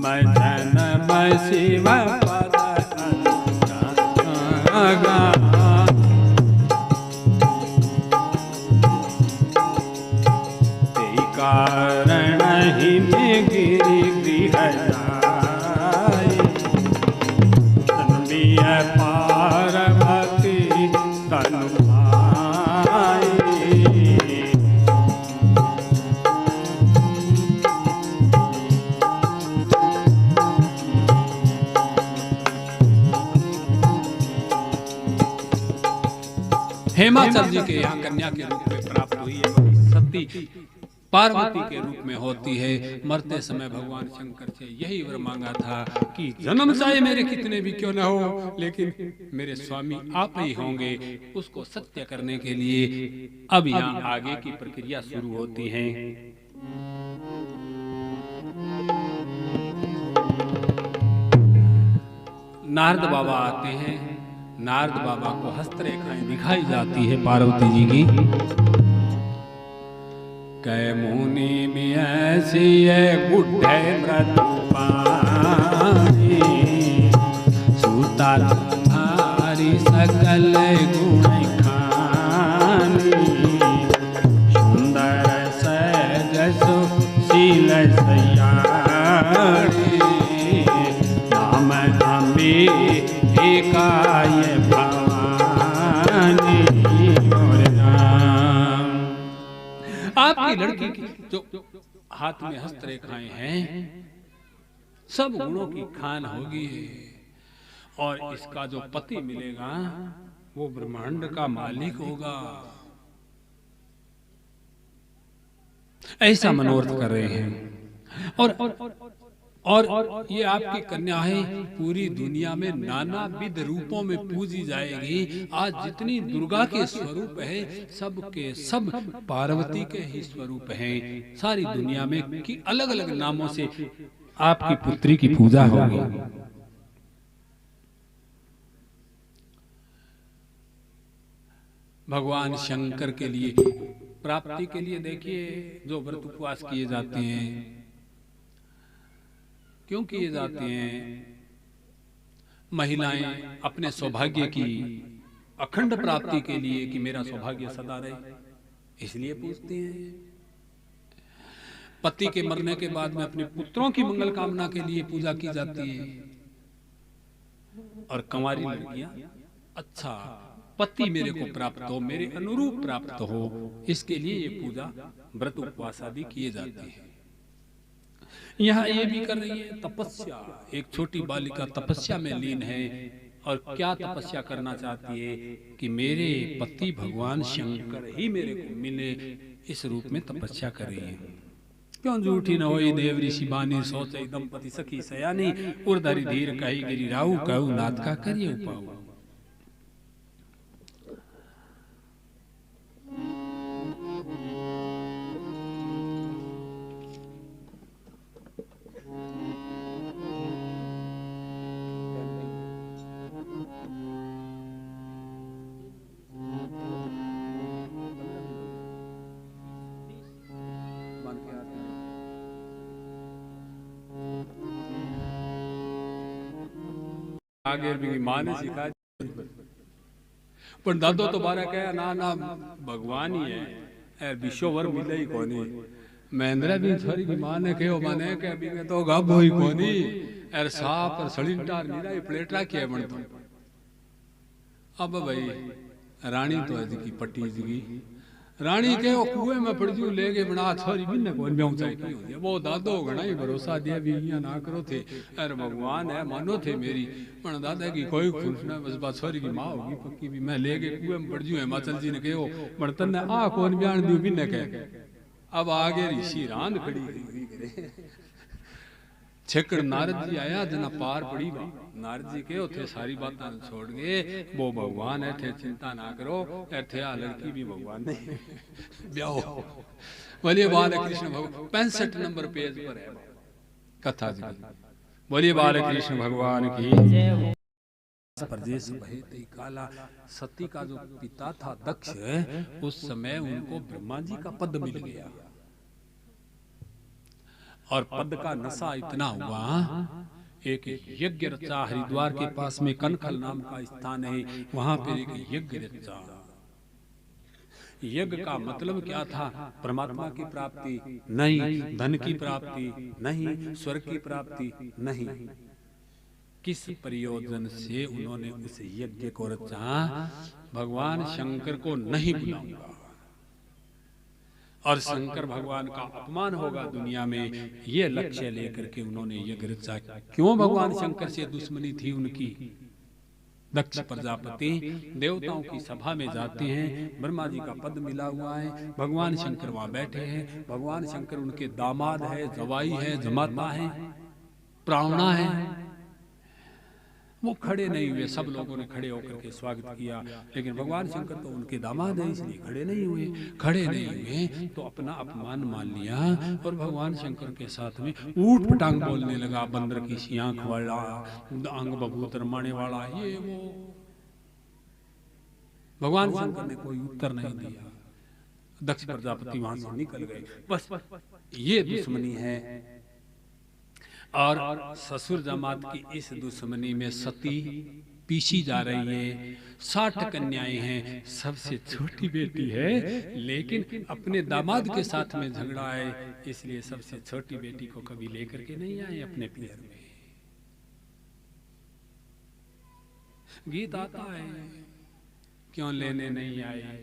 नम शिव पद कारण ही में गिरी गृह पार्वती तनु हेमाचल जी के यहाँ कन्या के रूप में प्राप्त हुई है। सती पार्वती के रूप में होती है। मरते समय भगवान शंकर से यही वर मांगा था कि जन्म चाहे मेरे कितने भी क्यों न हो, लेकिन मेरे स्वामी आप ही होंगे। उसको सत्य करने के लिए अब यहाँ आगे की प्रक्रिया शुरू होती है। नारद बाबा आते हैं। नारद बाबा को हस्तरेखाएं दिखाई जाती है पार्वती जी की। कै मुनि भी ऐसी बुढ़े मृदुपानी सूता तुम्हारी सकल गुण खानी सुंदर सहज सुशील सयानी नाम एकाय भवानी। आपकी लड़की की जो हाथ में हस्तरेखाएं हैं सब गुणों की खान होगी और इसका जो पति मिलेगा वो ब्रह्मांड का मालिक होगा। ऐसा मनोरथ कर रहे हैं। और ये आपकी कन्या है पूरी दुनिया में नाना विध रूपों में पूजी जाएगी। आज जितनी दुर्गा के स्वरूप है सब के सब पार्वती के ही स्वरूप हैं। सारी दुनिया में की अलग अलग नामों से आपकी पुत्री की पूजा होगी। भगवान शंकर के लिए प्राप्ति के लिए देखिए जो व्रत उपवास किए जाते हैं, क्यों किए जाते हैं? महिलाएं अपने सौभाग्य की अखंड प्राप्ति के लिए कि मेरा सौभाग्य सदा रहे, इसलिए पूछते हैं। पति के मरने के बाद में अपने पुत्रों की मंगल कामना के लिए पूजा की जाती है। और कंवारी लड़कियां अच्छा पति मेरे को प्राप्त हो, मेरे अनुरूप प्राप्त हो, इसके लिए ये पूजा व्रत उपवास आदि किए जाते हैं। यहाँ ये भी कर रही है तपस्या। एक छोटी बालिका तपस्या में लीन है और क्या तपस्या करना चाहती है कि मेरे पति भगवान शंकर ही मेरे को मिले, इस रूप में तपस्या कर रही है। क्यों झूठी न होई देव ऋषि बानी सोचे दंपति सखी सयानी उर्धरि धीर कही गिरी राहु कहु नाथ का करिए उपाऊ। आगे भी मां ने सिखा पर दादो तो बारा कहा ना ना भगवान ही है विश्ववर मिले ही कोनी। महेंद्र भी थोड़ी की मां ने कहो माने के अभी में तो गब होई कोनी और सांप और सलिंटार नीरा प्लेट रखी है बन तो। अब भाई रानी तो है की पट्टी जी रानी के वो कुएं में पड़ जू ले गए बना छोरी भी न कोन में ऊंचाई की होती है। वो दादो घना ही भरोसा दिया भी यहाँ ना करो थे, अरे भगवान है मानो थे मेरी पर दादा की कोई खुश ना बस बात छोरी की माँ होगी पक्की भी मैं ले गए कुएं में पड़ जू हिमाचल जी ने कहो बर्तन ने आ कौन बयान दियो भी न कह। अब आगे ऋषि रांद खड़ी छेकड़ नारद जी आया जना पार पड़ी बा। नारद जी के उथे सारी बातें छोड़ गए, वो भगवान है थे चिंता ना करो, थे आ लड़की भी भगवान ने ब्याह। बोलिए बाल कृष्ण भगवान 65 नंबर पेज पर है कथा जी। बोलिए बाल कृष्ण भगवान की परदेश भयते काला। सती का जो पिता था दक्ष, उस समय उनको ब्रह्मा जी का पद मिल गया और पद का नशा इतना हुआ, एक यज्ञ रचा हरिद्वार के पास में कनखल नाम का स्थान है, वहां पर एक यज्ञ रचा। यज्ञ का मतलब क्या था? परमात्मा की प्राप्ति नहीं, धन की प्राप्ति नहीं, स्वर्ग की प्राप्ति नहीं। किस प्रयोजन से उन्होंने उस यज्ञ को रचा? भगवान शंकर को नहीं बुलाऊंगा और शंकर भगवान का अपमान होगा दुनिया में, ये लक्ष्य लेकर के उन्होंने यज्ञ रचा। क्यों? भगवान शंकर से दुश्मनी थी उनकी। दक्ष प्रजापति देवताओं की सभा में जाते हैं, ब्रह्मा जी का पद मिला हुआ है, भगवान शंकर वहां बैठे हैं। भगवान शंकर उनके दामाद है, जवाई है, जमाता है, प्रावणा है। वो खड़े नहीं हुए, सब लोगों ने खड़े होकर के स्वागत किया, लेकिन भगवान शंकर तो उनके दामाद है इसलिए खड़े नहीं हुए। खड़े नहीं हुए तो अपना अपमान मान लिया और भगवान शंकर के साथ में ऊट पटांग बोलने लगा, बंदर की सी आंख वाला, अंग बबूत रमाने वाला, ये वो। भगवान शंकर ने कोई उत्तर नहीं दिया। दक्ष प्रजापति वहां से निकल गए। बस ये दुश्मनी है। और ससुर जमात की इस दुश्मनी में सती पीछी जा रही है। 60 कन्याएं हैं, सबसे छोटी बेटी है, लेकिन अपने दामाद के साथ में झगड़ा है, इसलिए सबसे छोटी बेटी को कभी लेकर के नहीं आए अपने पियर में। गीत आता है, क्यों लेने नहीं आए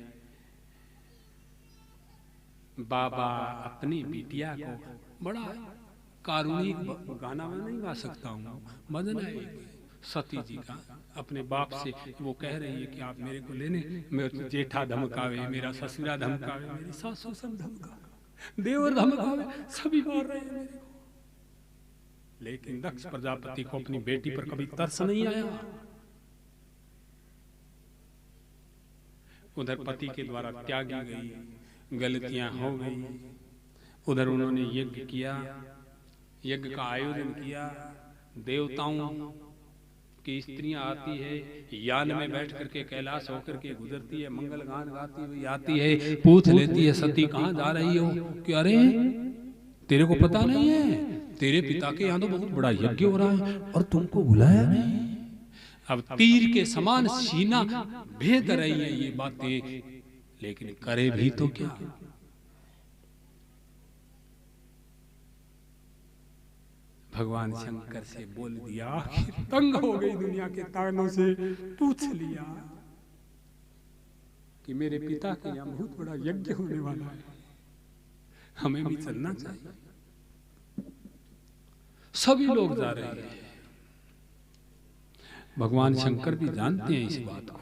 बाबा अपनी बिटिया को। बड़ा कारुणिक गाना मैं नहीं गा सकता हूँ, भजन है सती जी का। अपने बाप से वो कह रही है कि आप मेरे को लेने, मेरा जेठा धमकावे, मेरा ससुरा धमकावे, मेरी सासू सब धमकावे, देवर धमकावे, सभी मार रहे हैं मेरे को। लेकिन दक्ष प्रजापति को अपनी बेटी पर कभी तरस नहीं आया। उधर पति के द्वारा त्यागी गई, गलतियां हो गई। उधर उन्होंने यज्ञ किया, यज्ञ का आयोजन किया। देवताओं की स्त्रियां आती है, यान में बैठ करके कैलाश होकर के गुजरती है, मंगल गान गाती हुई आती है, पूछ लेती है सती कहाँ जा रही हो? कि अरे तेरे को पता नहीं है, तेरे पिता के यहाँ तो बहुत बड़ा यज्ञ हो रहा है और तुमको बुलाया नहीं। अब तीर के समान सीना भेद रही है ये बातें, लेकिन करे भी तो क्या। भगवान शंकर से बोल दिया, तंग हो गई दुनिया के तानों से, पूछ लिया कि मेरे पिता के यहाँ बहुत बड़ा यज्ञ होने वाला है, हमें भी चलना चाहिए। सभी लोग जा रहे हैं। भगवान शंकर भी जानते हैं इस बात को।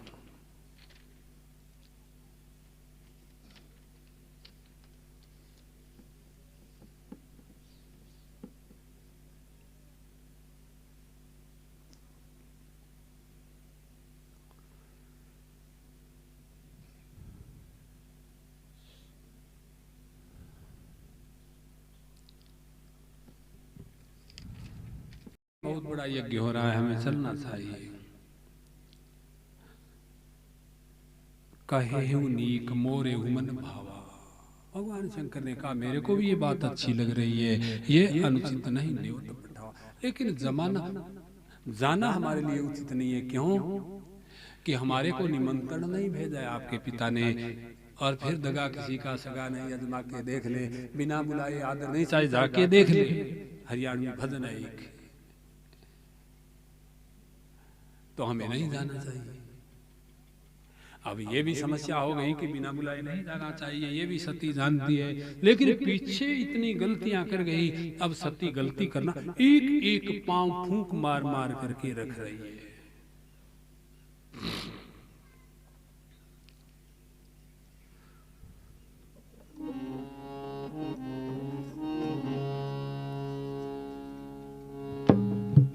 बहुत बड़ा यज्ञ हो रहा है, हमें चलना चाहिए। कहे नीक मोरे हुमन भावा। भगवान शंकर ने कहा मेरे को भी ये बात अच्छी लग रही है, ये अनुचित नहीं, न्योत पठाओ। लेकिन जमाना जाना हमारे लिए उचित नहीं है। क्यों? कि हमारे को निमंत्रण नहीं भेजा है आपके पिता ने, और फिर दगा किसी का सगा नहीं, अजमा के देख ले, बिना बुलाए आदर नहीं, चाहे जाके देख ले। हरियाणवी भजन है एक, तो हमें नहीं जाना चाहिए। अब ये भी समस्या हो गई कि बिना बुलाए नहीं जाना चाहिए, ये भी सती जानती है, लेकिन पीछे इतनी गलतियां कर गई। अब सती गलती करना, एक एक पांव फूंक मार मार करके रख रही है।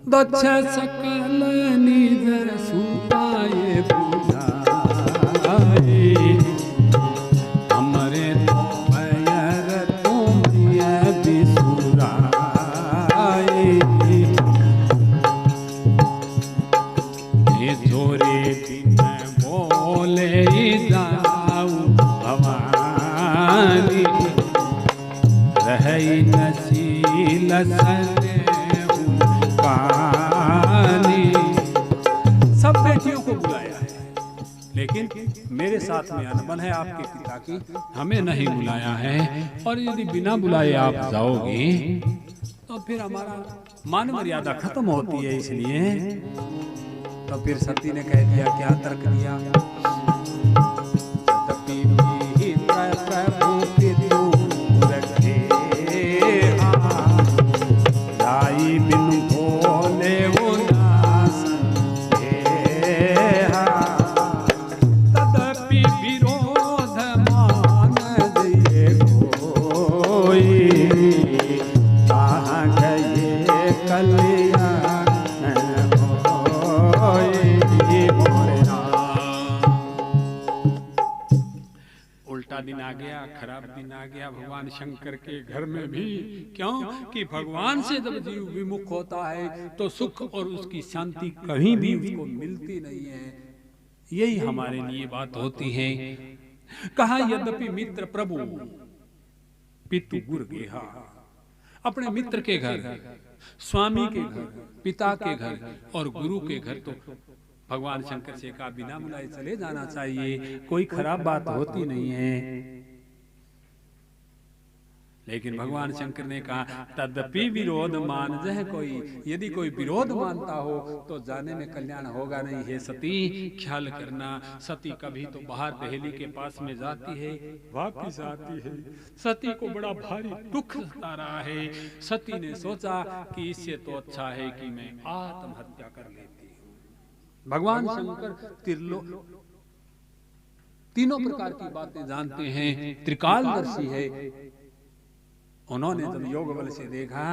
दक्ष सकल निज सुताए बुझाए, हमरे तो पैर तुम बिसुराए। जोरे दिन बोले जाऊ भवानी, रही नशील लसन पानी। सब बेटियों को बुलाया है, लेकिन मेरे साथ में अनबन है आपके पिता की, हमें नहीं बुलाया है। और यदि बिना बुलाए आप जाओगे तो फिर हमारा मान मर्यादा खत्म होती है। इसलिए तो फिर सती ने कह दिया, क्या तर्क दिया, दिन आ गया, खराब दिन आ गया भगवान शंकर के घर में भी। क्यों कि भगवान से जब जीव विमुख होता है तो सुख और उसकी शांति कहीं भी उसको मिलती नहीं है। यही हमारे लिए बात होती है। कहा यद्यपि मित्र प्रभु पितु गुर गेहा, अपने मित्र के घर, स्वामी के घर, पिता के घर और गुरु के घर तो भगवान शंकर से कहा बिना बुलाए चले जाना चाहिए, कोई खराब बात होती नहीं है। लेकिन भगवान शंकर ने कहा तदपि विरोध मान जह कोई, यदि कोई विरोध मानता हो तो जाने में कल्याण होगा नहीं है। सती ख्याल करना, सती कभी तो बाहर दहली के पास में जाती है, वापिस आती है। सती को बड़ा भारी दुख सता रहा है। सती ने सोचा कि इससे तो अच्छा है कि मैं आत्महत्या कर लेती हूँ। भगवान शंकर तीनों प्रकार की बातें जानते हैं, त्रिकालदर्शी है। उन्होंने जब योग बल से देखा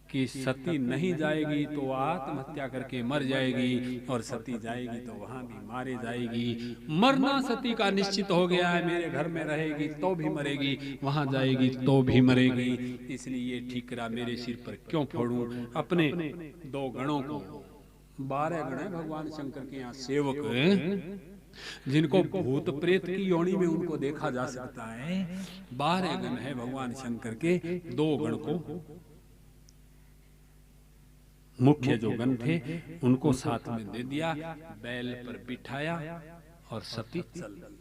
कि सती नहीं जाएगी तो आत्महत्या करके मर जाएगी, और सती जाएगी तो वहां भी मारे जाएगी। मरना सती का निश्चित हो गया है, मेरे घर में रहेगी तो भी मरेगी, वहां जाएगी तो भी मरेगी। इसलिए ठीक रहा, मेरे सिर पर क्यों फोड़ूं। अपने 2 गणों को, 12 गण है भगवान शंकर के यहाँ सेवक, जिनको भूत प्रेत की योनि में उनको देखा जा सकता है। 12 गण है भगवान शंकर के। 2 गण को, मुख्य जो गण थे उनको साथ में दे दिया, बैल पर बिठाया और सती चल दी।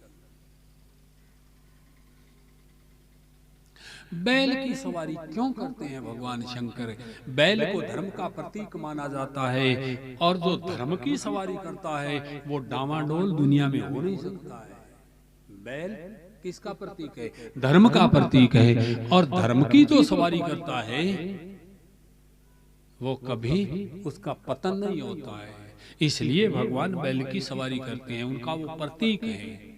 बैल की सवारी क्यों करते हैं भगवान शंकर? बैल को धर्म का प्रतीक माना जाता है, और जो धर्म की सवारी करता है वो डामाडोल दुनिया में हो नहीं सकता है। बैल किसका प्रतीक है? धर्म का प्रतीक है। और धर्म की जो सवारी करता है वो कभी उसका पतन नहीं होता है। इसलिए भगवान बैल की सवारी करते हैं, उनका वो प्रतीक है।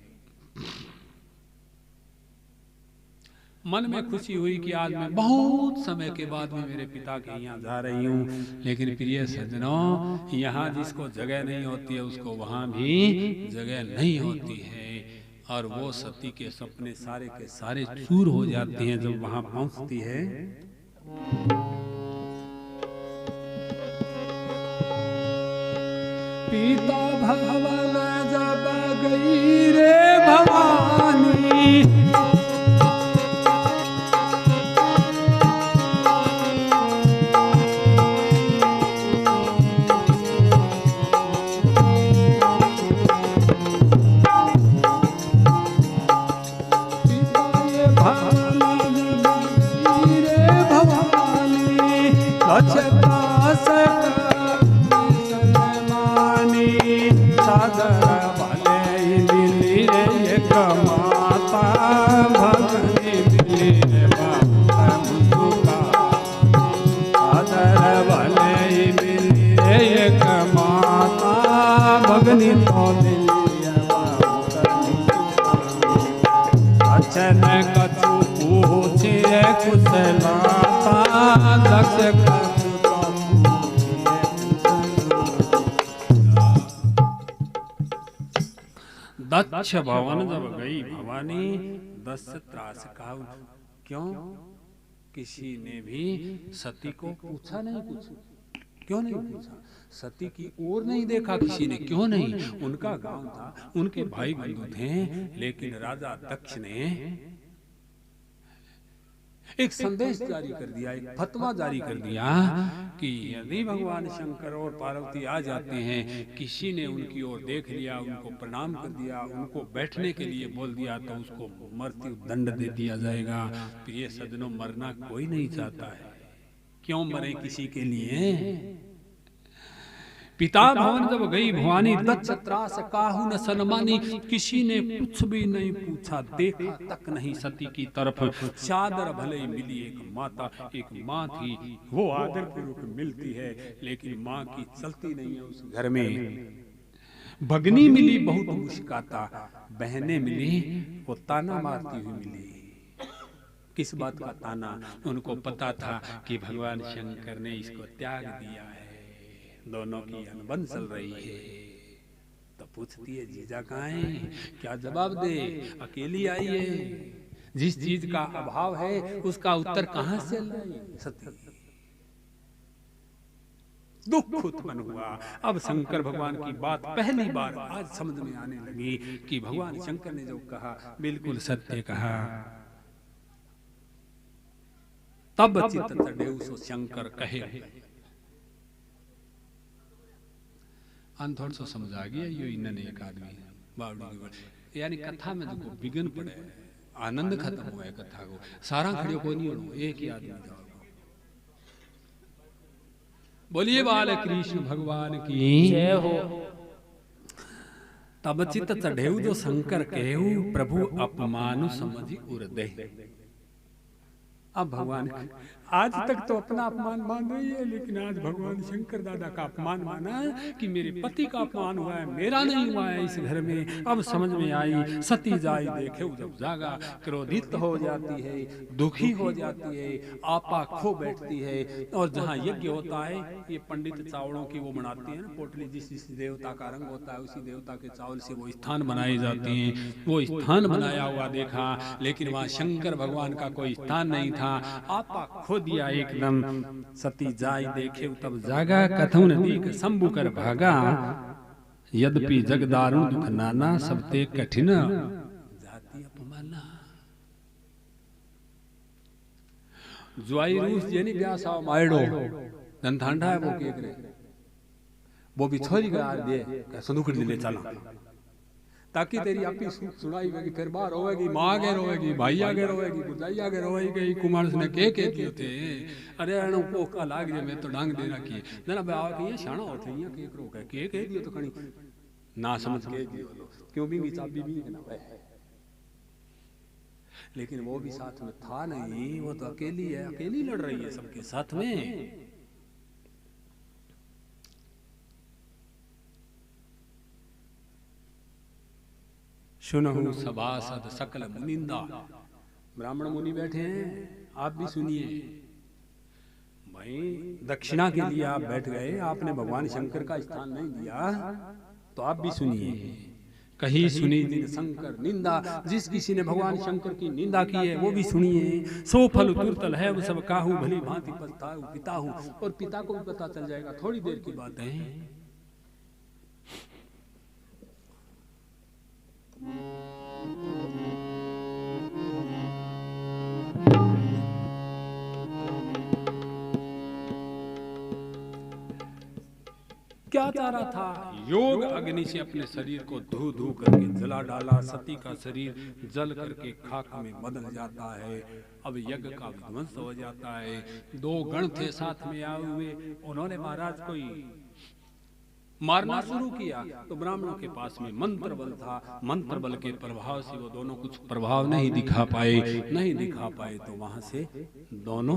मन में खुशी हुई कि आज मैं बहुत समय के बाद में मेरे पिता के यहाँ जा रही हूँ। लेकिन प्रिय सज्जनों, यहाँ जिसको जगह नहीं होती है उसको वहाँ भी जगह नहीं होती है। और वो सती के सपने सारे के सारे चूर हो जाते हैं जब वहाँ पहुँचती है। पिता भवन जब गई रे भवानी, दक्ष भवन जब गई भवानी, दस त्रास का। क्यों? किसी ने भी सती को पूछा नहीं कुछ। क्यों नहीं पूछा? सती की ओर नहीं देखा किसी ने। क्यों नहीं? उनका गांव था, उनके भाई बंधु थे। लेकिन राजा दक्ष ने एक संदेश जारी कर दिया, एक फतवा जारी कर दिया कि यदि भगवान शंकर और पार्वती आ जाते हैं, किसी ने उनकी ओर देख लिया, उनको प्रणाम कर दिया, उनको बैठने के लिए बोल दिया, तो उसको मृत्यु दंड दे दिया जाएगा। प्रिय सज्जनों, मरना कोई नहीं चाहता है, क्यों मरे किसी के लिए। पिता भवन जब गई भवानी, दक्ष त्रास काहू न सन्मानी, किसी ने कुछ भी नहीं पूछा, देखा तक नहीं सती की तरफ। चादर भले मिली एक माता, एक माँ थी, वो आदर पूर्वक मिलती है, लेकिन माँ की चलती नहीं है उस घर में। भगनी मिली बहुत मुस्काता, बहनें मिली वो ताना मारती हुई मिली। किस बात का ताना? उनको पता था कि भगवान शंकर ने इसको त्याग दिया है, दोनों की अनबन चल रही है। तो पूछती है, जीजा कहाँ है? क्या जवाब दे? अकेली आई है, जिस चीज का अभाव है उसका उत्तर कहाँ से लाई? सती दुख उत्पन्न हुआ। अब शंकर भगवान की बात पहली बार आज समझ में आने लगी कि भगवान शंकर ने जो कहा बिल्कुल सत्य कहा। तब चित्त चढ़ेउ सो शंकर कहे। थोड़ा सा समझ आ गया, यो इन्होंने एक आदमी बावड़ी यानी कथा में जो विघ्न पड़े, आनंद खत्म हुआ है कथा को, सारा खड़े को नहीं होना, एक ही आदमी था। बोलिए बाल कृष्ण भगवान की जय हो। तब चित चढ़ेउ जो शंकर कहू, प्रभु अपमानु समझी उर्दे। अब भगवान आज तक तो अपना अपमान मान रही है, लेकिन आज भगवान शंकर दादा का अपमान माना कि मेरे पति का अपमान हुआ है, मेरा नहीं हुआ है इस घर में। अब समझ में आई, सती जाई देखे जब जागा, क्रोधित हो जाती है, दुखी हो जाती है, आपा खो बैठती है। और जहाँ यज्ञ होता है, ये पंडित चावलों की वो बनाती है ना पोटली, जिस देवता का रंग होता है उसी देवता के चावल से वो स्थान बनाए जाते हैं। वो स्थान बनाया हुआ देखा, लेकिन वहाँ शंकर भगवान का कोई स्थान नहीं था। आपा खो दिया एकदम। सती जाई देखे तब जागा, कथुन दीख शंभु कर भागा। यद्यपि जग दारुण दुख नाना, सबते कठिन जाति अपमाना। जुआई रूस जेनी ब्यासा मायड़ो धनठांडा है वो के करे, वो भी छोरी का यार दे संदूक ले चला, ताकि तेरी आपकी सुनाई होगी, फिर बार होगी, माँ आगे रोएगी, भाई आगे रोएगी, बुझाई आगे रोएगी। कुमार ने के दिए थे, अरे अणु को का लाग जे मैं तो डांग दे रखी ना बाबा की ये शाना होते हैं के करो के दियो तो कणी ना समझ के दियो, क्यों भी चाबी भी ना है। लेकिन वो भी साथ में था नहीं, वो तो अकेली है, अकेली लड़ रही है सबके साथ में। सुनहु सभासद सकल मुनिंदा। ब्राह्मण मुनि बैठे हैं, आप भी सुनिए। भाई दक्षिणा के लिए आप बैठ गए, आपने भगवान शंकर का स्थान नहीं दिया, तो आप भी सुनिए। कहीं सुनी जिन शंकर निंदा, जिस किसी ने भगवान शंकर की निंदा की है वो भी सुनिए। सो फल तुरतल है वो सब काहू, भली भांति पछताऊ पिता हूं। और पिता को भी पता चल जाएगा, थोड़ी देर की बात है। क्या चाह रहा था? योग अग्नि से अपने शरीर को धू धू करके जला डाला। सती का शरीर जल करके खाक में बदल जाता है। अब यज्ञ का विध्वंस हो जाता है। दो गण थे साथ में आए हुए, उन्होंने महाराज कोई मारना शुरू किया, तो ब्राह्मणों के पास में मंत्र बल था। मंत्र बल के प्रभाव से वो दोनों कुछ प्रभाव नहीं दिखा पाए, तो वहां से दोनों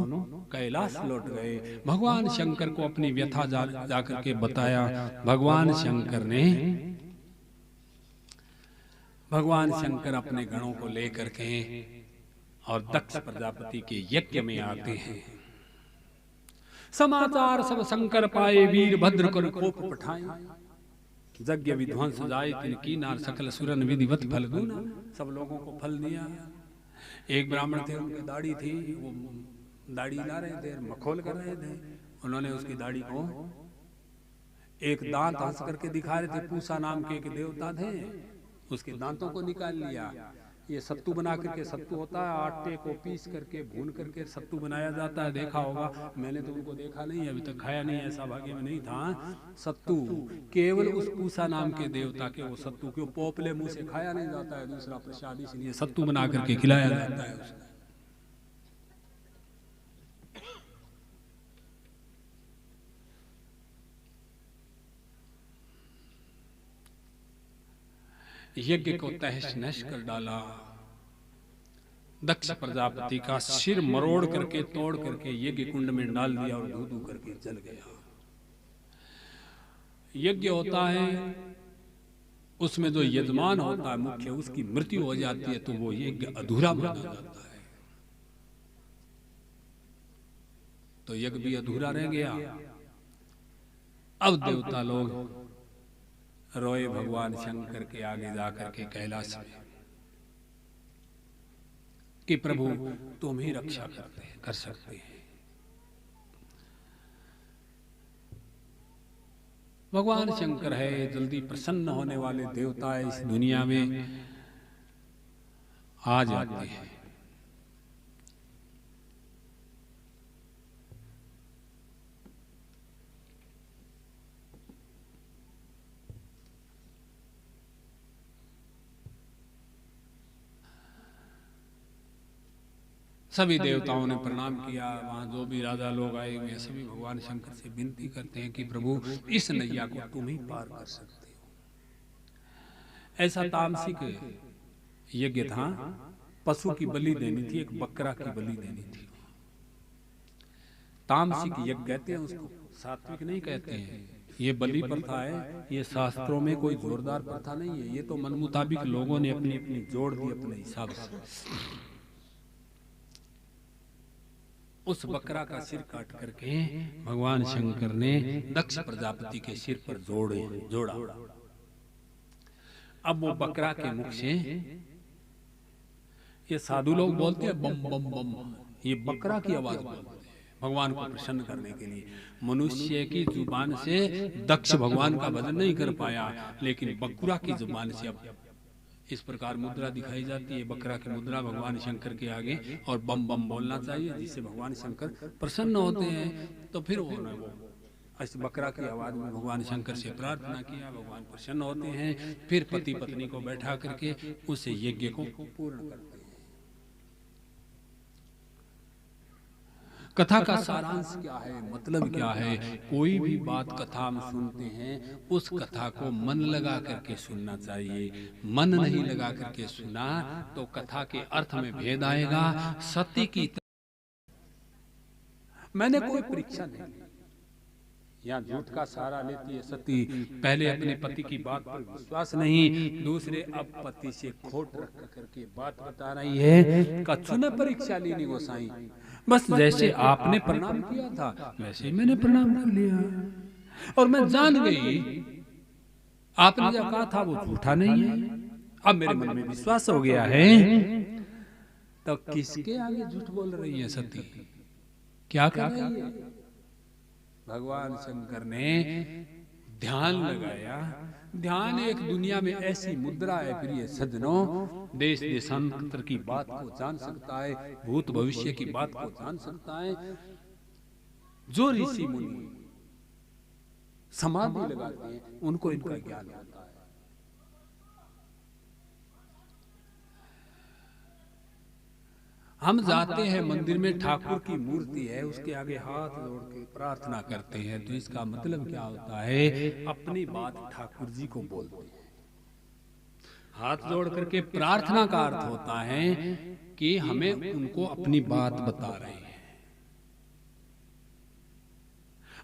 कैलाश लौट गए। भगवान शंकर को अपनी व्यथा जाकर के बताया। भगवान शंकर अपने गणों को लेकर के और दक्ष प्रजापति के यज्ञ में आते हैं। समाचार सब शंकर पाए, वीर भद्र कर कोप पठाए। यज्ञ विध्वंस जाए तिन कीनार, सकल सुरन विधिवत फल दूना। सब लोगों को फल दिया। एक ब्राह्मण थे, उनकी दाढ़ी थी, वो दाढ़ी ला रहे थे, मखौल कर रहे थे। उन्होंने उसकी दाढ़ी को एक दांत हंस करके दिखा रहे थे। पूसा नाम के एक देवता थे, उसके दांतों को निकाल लिया। ये सत्तू बना करके, सत्तू होता है आटे को पीस करके भून करके सत्तू बनाया जाता है, देखा होगा। मैंने तो उनको देखा नहीं, अभी तक खाया नहीं, ऐसा भाग्य में नहीं था। सत्तू केवल उस पूसा नाम के देवता के वो सत्तू क्यों पोपले मुंह से खाया नहीं जाता है, दूसरा प्रसाद, इसलिए सत्तू बना करके खिलाया जाता है उसको। यज्ञ को तहस नहस कर डाला, दक्ष प्रजापति का सिर मरोड़ करके तोड़ करके यज्ञ कुंड में डाल दिया और धू धू करके जल गया। यज्ञ होता है, उसमें जो यजमान होता है मुख्य, उसकी मृत्यु हो जाती है तो वो यज्ञ अधूरा माना जाता है, तो यज्ञ भी अधूरा रह गया। अब देवता लोग रोए भगवान शंकर के आगे जाकर के कैलाश में कि प्रभु तुम ही रक्षा कर सकते हैं। भगवान शंकर है जल्दी प्रसन्न होने वाले देवता इस दुनिया में आ जाते हैं। सभी देवताओं ने प्रणाम किया, वहां जो भी राजा लोग आए हुए सभी भगवान शंकर से विनती करते हैं कि प्रभु इस नैया को तुम ही पार कर सकते हो। ऐसा तामसिक यज्ञ था, पशु की बलि देनी थी, एक बकरा की बलि देनी थी। तामसिक यज्ञ कहते हैं उसको, सात्विक नहीं कहते हैं। ये बलि प्रथा है, ये शास्त्रों में कोई जोरदार प्रथा नहीं है, ये तो मन मुताबिक लोगों ने अपनी अपनी जोड़ दी अपने हिसाब से। उस बकरा का सिर काट करके भगवान शंकर ने दक्ष प्रजापति के सिर पर जोड़ा। अब वो बकरा के मुख से, ये साधु लोग बोलते हैं बम बम बम, ये बकरा की आवाज बोलते हैं भगवान को प्रसन्न करने के लिए। मनुष्य की जुबान से दक्ष भगवान का भजन नहीं कर पाया, लेकिन बकरा की जुबान से अब इस प्रकार मुद्रा दिखाई जाती है, बकरा की मुद्रा भगवान शंकर के आगे, और बम बम बोलना चाहिए जिससे भगवान शंकर प्रसन्न होते हैं। तो फिर वो इस बकरा की आवाज में भगवान शंकर से प्रार्थना किया, भगवान प्रसन्न होते हैं। फिर पति पत्नी को बैठा करके उस यज्ञ को पूर्ण करते हैं। कथा का सारांश क्या है, मतलब क्या है? कोई भी बात कथा हम सुनते हैं, उस कथा को मन लगा करके सुनना चाहिए। मन नहीं लगा करके सुना तो कथा के अर्थ में भेद आएगा। सती की मैंने कोई परीक्षा नहीं, यहाँ झूठ का सहारा लेती है सती। पहले अपने पति की बात पर विश्वास नहीं, दूसरे अब पति से खोट रख करके बात बता रही है। कछु न परीक्षा लीनी गोसाई, बस जैसे आपने प्रणाम किया था वैसे ही मैंने प्रणाम कर लिया, और मैं जान गई आपने जो कहा था वो झूठा नहीं है। अब मेरे मन में विश्वास हो गया है। तो किसके आगे झूठ बोल रही है सती? क्या कर रही है? भगवान शंकर ने ध्यान लगाया। ध्यान एक दुनिया में ऐसी मुद्रा है प्रिय सज्जनों, देश देशांतर की बात को जान सकता है, भूत भविष्य की बात को जान सकता है। जो ऋषि मुनि समाधि लगाते हैं उनको इनका ज्ञान होता है। हम जाते हैं मंदिर में, ठाकुर की मूर्ति है, उसके आगे हाथ जोड़ के प्रार्थना करते हैं, तो इसका मतलब क्या होता है? अपनी बात ठाकुर जी को बोलते हैं। हाथ जोड़ करके प्रार्थना का अर्थ होता है कि हमें उनको अपनी बात बता रहे हैं।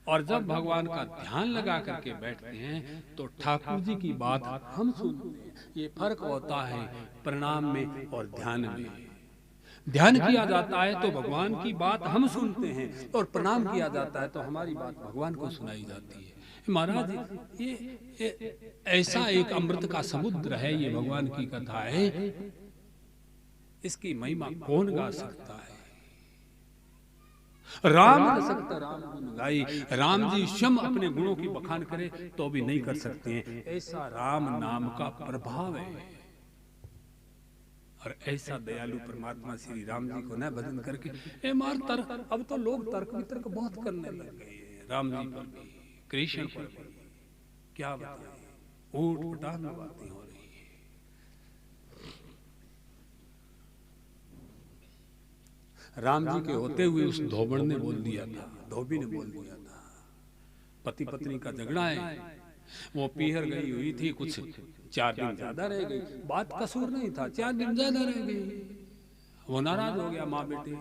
और जब भगवान का ध्यान लगा करके बैठते हैं तो ठाकुर जी की बात हम सुनते हैं। ये फर्क होता है प्रणाम में और ध्यान में। ध्यान किया जाता है तो भगवान की बात हम सुनते हैं, और प्रणाम किया जाता है तो हमारी बात भगवान को सुनाई जाती है। महाराज ये ऐसा एक अमृत का समुद्र है, ये भगवान की कथा है, इसकी महिमा कौन गा सकता है? राम कर सकता, राम गुण गाई। राम जी स्वयं अपने गुणों की बखान करे तो भी नहीं कर सकते हैं, ऐसा राम नाम का प्रभाव है। और ऐसा दयालु परमात्मा श्री राम जी को न भजन करके तर्क, अब तो लोग तर्क वितर्क बहुत करने लग गए हैं राम जी पर भी, कृष्ण पर भी। क्या बताएं, ऊट पटांग बातें हो रही है। राम जी के होते हुए उस धोबड़ ने बोल दिया था, धोबी ने बोल दिया था, पति पत्नी का झगड़ा है, वो पीहर गई हुई थी, कुछ 4 दिन ज्यादा रह गई, बात कसूर नहीं था, 4 दिन ज्यादा रह गई, वो नाराज हो गया माँ बेटे।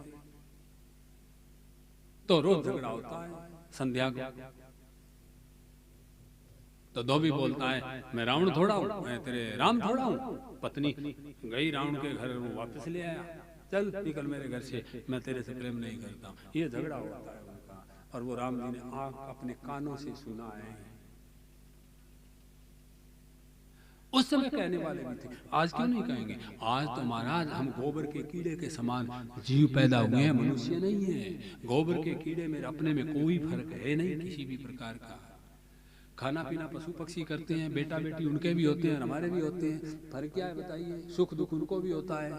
तो रोज झगड़ा होता है संध्या को। तो धोबी बोलता है, मैं रावण थोड़ा हूं, मैं तेरे राम थोड़ा हूं। पत्नी गई रावण के घर, वो वापस ले आया, चल निकल मेरे घर से, मैं तेरे से प्रेम नहीं करता। ये झगड़ा होता है उनका, और वो राम जी ने अपने कानों से सुना है। उस समय कहने वाले भी थे, आज क्यों नहीं कहेंगे? आज तो महाराज हम गोबर के कीड़े के समान जीव पैदा हुए हैं, मनुष्य नहीं है। गोबर के कीड़े में अपने में कोई फर्क है नहीं किसी भी प्रकार का। खाना पीना पशु पक्षी करते हैं, बेटा बेटी उनके भी होते हैं, हमारे भी होते हैं, फर्क क्या है बताइए? सुख दुख उनको भी होता है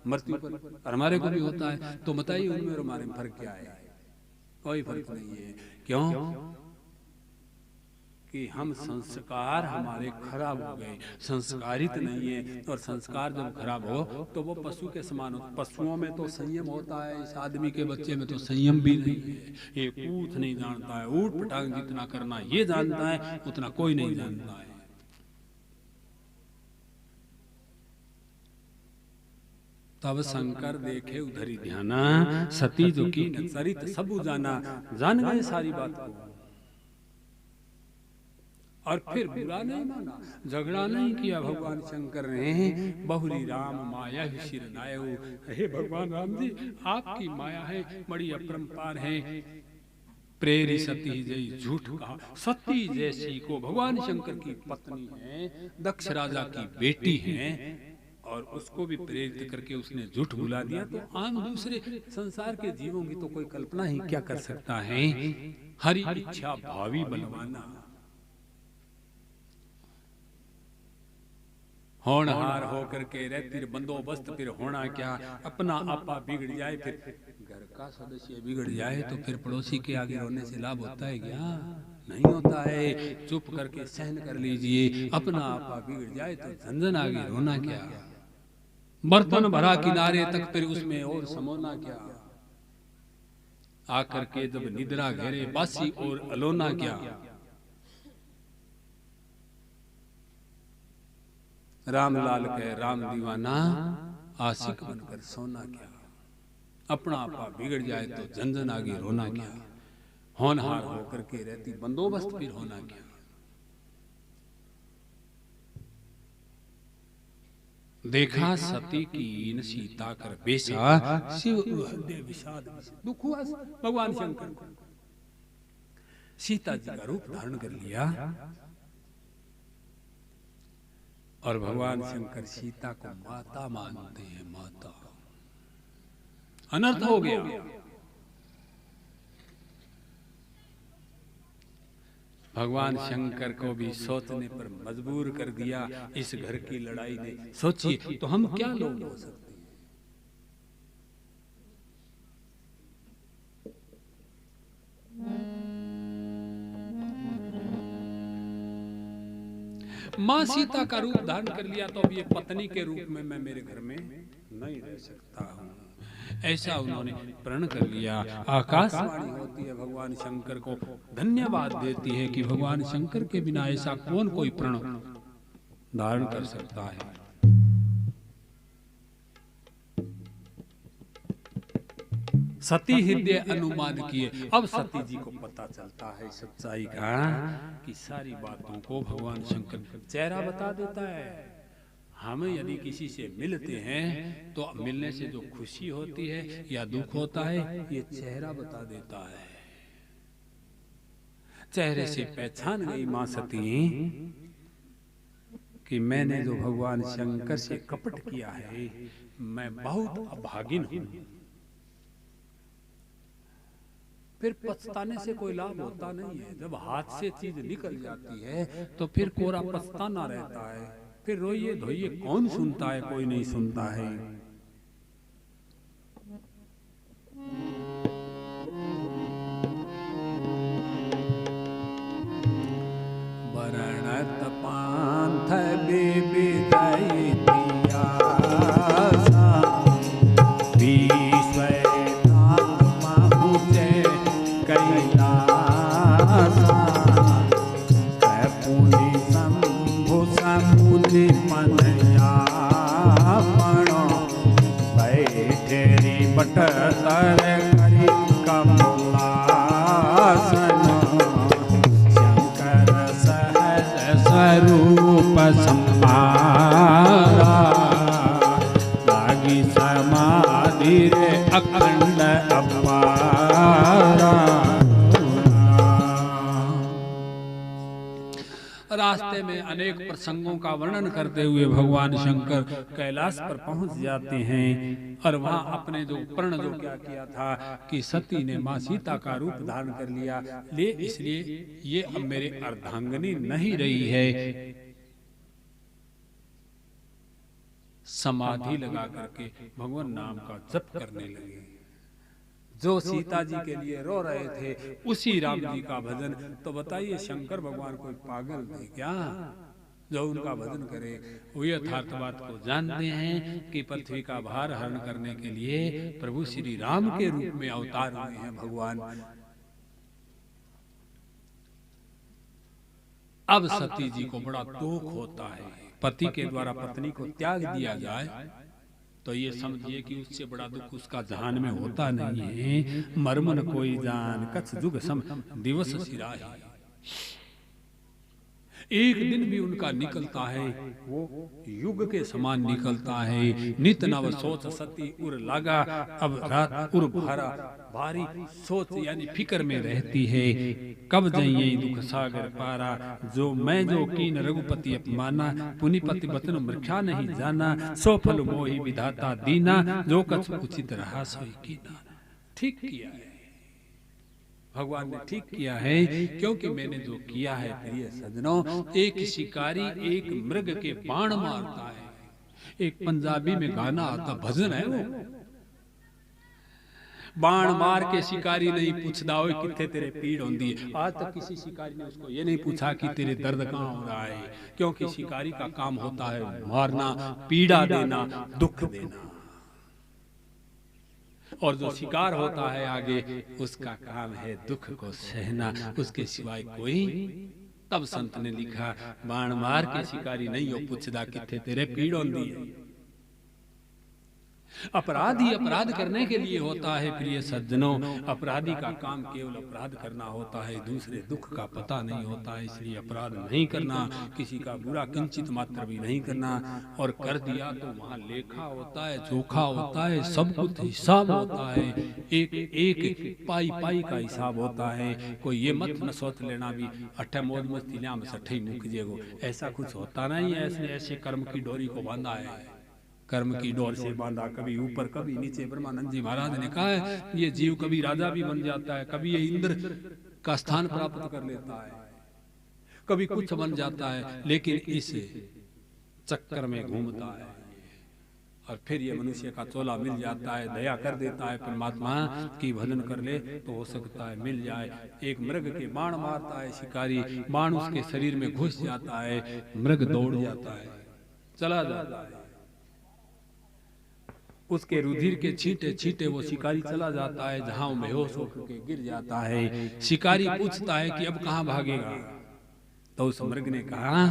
मृत्यु पर, और हमारे को भी होता है। तो बताइए उनमें और हमारे में फर्क क्या है? कोई फर्क नहीं है। क्यों? कि हम संस्कार हमारे खराब हो गए, संस्कारित नहीं है। और संस्कार जब खराब हो तो वो पशु के समान हो। पशुओं में तो संयम होता है, इस आदमी के बच्चे में तो संयम भी नहीं है। ये कूथ नहीं जानता है, ऊट पटांग जितना करना ये जानता है, उतना कोई नहीं जानता है। तब शंकर देखे उधरी ध्याना, सती जो की सरित सबु जाना, जान गए सारी बात को। और फिर बुरा नहीं माना, झगड़ा नहीं किया भगवान शंकर ने। बहुरी राम माया शिर नायु, हे भगवान राम जी आपकी माया है बड़ी अपरंपार है। प्रेरी सती जय झूठ कहा, सती जैसी को भगवान शंकर की पत्नी है, दक्ष राजा की बेटी है, और उसको भी प्रेरित करके उसने झूठ बुला दिया। तो आम दूसरे संसार के जीवों की तो कोई कल्पना ही क्या कर सकता है। हरि इच्छा भावी बलवाना, होनहार होकर के रहती बंदोबस्त, फिर होना क्या? अपना आपा बिगड़ जाए, फिर घर का सदस्य बिगड़ जाए तो फिर पड़ोसी के आगे रोने से लाभ होता है क्या? नहीं होता है। चुप करके सहन कर लीजिए। अपना आपा बिगड़ जाए तो झंझन आगे रोना क्या? बर्तन भरा किनारे तक, फिर उसमें और समोना क्या? आकर के जब निद्रा घेरे बासी और अलोना क्या? रामलाल कहे राम दीवाना, आशिक बनकर सोना क्या? अपना आपा बिगड़ जाए तो झंझन आगे रोना क्या? होनहार होकर के रहती बंदोबस्त, फिर होना क्या? देखा सती कीन सीता कर बेसा, शिव विषाद दुख हुआ भगवान शंकर को। सीता जी का रूप धारण कर लिया, और भगवान शंकर सीता को माता मानते हैं। माता, अनर्थ हो गया। भगवान शंकर को भी सोचने पर मजबूर कर दिया इस घर की लड़ाई ने। सोचिए तो हम क्या लोग हो सकते हैं? माँ सीता का रूप धारण कर लिया, तो अब ये पत्नी के रूप में मैं मेरे घर में नहीं रह सकता हूँ, ऐसा उन्होंने प्रण कर लिया। आकाशवाणी होती है भगवान शंकर को धन्यवाद देती है कि भगवान शंकर के बिना ऐसा कौन कोई प्रण धारण कर सकता है। सती हृदय अनुमान किए। अब सती जी को पता चलता है सच्चाई का, कि सारी बातों को भगवान शंकर चेहरा बता देता है। हमें यदि किसी से मिलते हैं तो मिलने से जो खुशी होती है या दुख होता है, ये चेहरा बता देता है। चेहरे से पहचान गई मां सती कि मैंने जो भगवान शंकर से कपट किया है, मैं बहुत अभागिन हूं। फिर पछताने से कोई लाभ होता नहीं है। जब हाथ से चीज निकल जाती है तो फिर कोरा पछताना रहता है। फिर रोइए धोइए कौन सुनता है? कोई नहीं सुनता है। तर करी कमलासन शंकर सहज स्वरूप संहारा लागी समाधि रे अखंड अपारा। रास्ते में अनेक प्रसंगों का वर्णन करते हुए भगवान शंकर कैलाश पर पहुंच जाते हैं और वहां अपने जो प्रण जो क्या किया था कि सती ने मां सीता का रूप धारण कर लिया ले इसलिए ये अब मेरे अर्धांगिनी नहीं रही है, समाधि लगा करके भगवान नाम का जप करने लगे। जो सीता जी के लिए रो रहे थे उसी राम जी का भजन, तो बताइए शंकर भगवान कोई पागल थे क्या जो उनका भजन करे? वो यथार्थ बात को जानते हैं कि पृथ्वी का भार हरण करने के लिए प्रभु श्री राम के रूप में अवतार हुए हैं भगवान। अब सती जी को बड़ा दुख होता है, पति के द्वारा पत्नी को त्याग दिया जाए तो ये समझिए कि उससे बड़ा दुख उसका जहान में होता नहीं है। मर्म न कोई जान कछ जुग सम दिवस सिराही। एक दिन भी उनका निकलता है वो युग के समान निकलता है। नित नव सोच सती उर लगा, अब रात उर भारा भारी सोच यानी फिक्र में रहती है। कब जाइए दुख सागर पारा, जो मैं जो कीन रघुपति अपमाना, पुनिपति बचन मृक्षा नहीं जाना, सो फल मोहि विधाता दीना, जो कछ उचित रहा सोई कीना। ठीक किया है भगवान ने, ठीक किया है, क्योंकि मैंने जो किया है प्रिय सज्जनों, एक शिकारी एक मृग के बाण मारता है। एक पंजाबी में गाना आता भजन है वो, बाण मार के शिकारी नहीं पूछदा ओए किथे तेरे पीड़ होंदी है। आज तक किसी शिकारी ने उसको ये नहीं पूछा कि तेरे दर्द कहाँ हो रहा है, क्योंकि शिकारी का काम होता है मारना, पीड़ा देना, दुख देना। और जो शिकार होता है आगे उसका काम है दुख को सहना, उसके सिवाय कोई। तब संत ने लिखा बाण मार के शिकारी नहीं हो पूछदा किथे तेरे पीड़ होंदी है। अपराधी अपराध करने के लिए होता है प्रिय सज्जनों। अपराधी का काम केवल अपराध करना होता है, दूसरे दुख का पता नहीं होता है। इसलिए अपराध नहीं करना, किसी का बुरा किंचित मात्र भी नहीं करना। और कर दिया तो वहां लेखा होता है, चोखा होता है, सब कुछ हिसाब होता है। एक एक पाई पाई का हिसाब होता है। कोई ये मत न सोच लेना भी अठे मौज मस्ती लिया में सठे मुक जेगो, ऐसा कुछ होता नहीं है। ऐसे ऐसे कर्म की डोरी को बांधा है, कर्म की डोर से बांधा, कभी ऊपर कभी नीचे। ब्रह्मानंद जी महाराज ने कहा है ये जीव कभी राजा भी बन जाता है, कभी ये इंद्र का स्थान प्राप्त कर लेता है, कभी कुछ बन जाता है, लेकिन इस चक्कर में घूमता है और फिर ये मनुष्य का चोला मिल जाता है। दया कर देता है परमात्मा की भजन कर ले तो हो सकता है मिल जाए। एक मृग के बाण मारता है शिकारी, बाण उसके शरीर में घुस जाता है, मृग दौड़ जाता है, चला जाता है। उसके रुधिर के छींटे छींटे वो शिकारी चला जाता है, जहां वो बेहोश होकर के गिर जाता है। शिकारी पूछता है कि अब कहां भागेगा? तो उस मृग ने कहा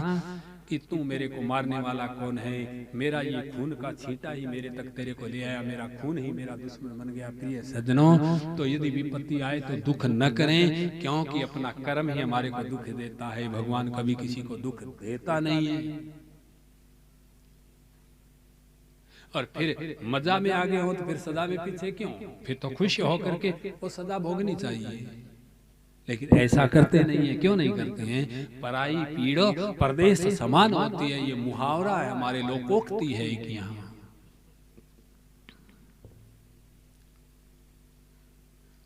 कि तू मेरे को मारने वाला कौन है? मेरा ये खून का छींटा ही मेरे तक तेरे को ले आया, मेरा खून ही मेरा दुश्मन बन गया। प्रिय सज्जनों, तो यदि विपत्ति आए तो दुख न करें, क्योंकि अपना कर्म ही हमारे को दुख देता है। भगवान कभी किसी को दुख देता नहीं है। और फिर मजा में आगे हो तो फिर सजा में पीछे क्यों? फिर तो खुश होकर के वो सजा भोगनी चाहिए, लेकिन ऐसा करते नहीं है। क्यों नहीं करते हैं? पराई पीड़ो परदेश समान होती है, ये मुहावरा है, हमारे लोकोक्ति है कि यहाँ।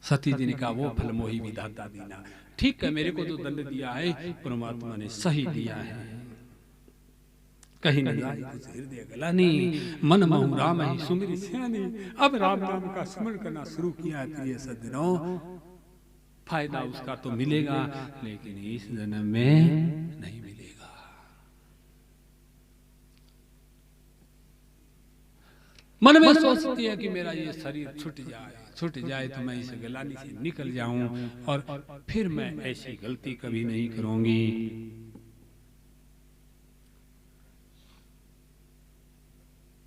सती जी ने कहा वो फल मोहि विधाता दीना। ठीक है, मेरे को जो दंड दिया है परमात्मा ने सही दिया है, कहीं न जाए कुछ हृदय गलानी, मन महु राम ही सुमिर सियानी। अब राम नाम का स्मरण करना शुरू किया है प्रिय सज्जनों, फायदा उसका तो मिलेगा, लेकिन इस जन्म में नहीं मिलेगा। मन में सोचती है कि मेरा ये शरीर छूट जाए तो मैं इस गलानी से निकल जाऊं और फिर मैं ऐसी गलती कभी नहीं करूंगी।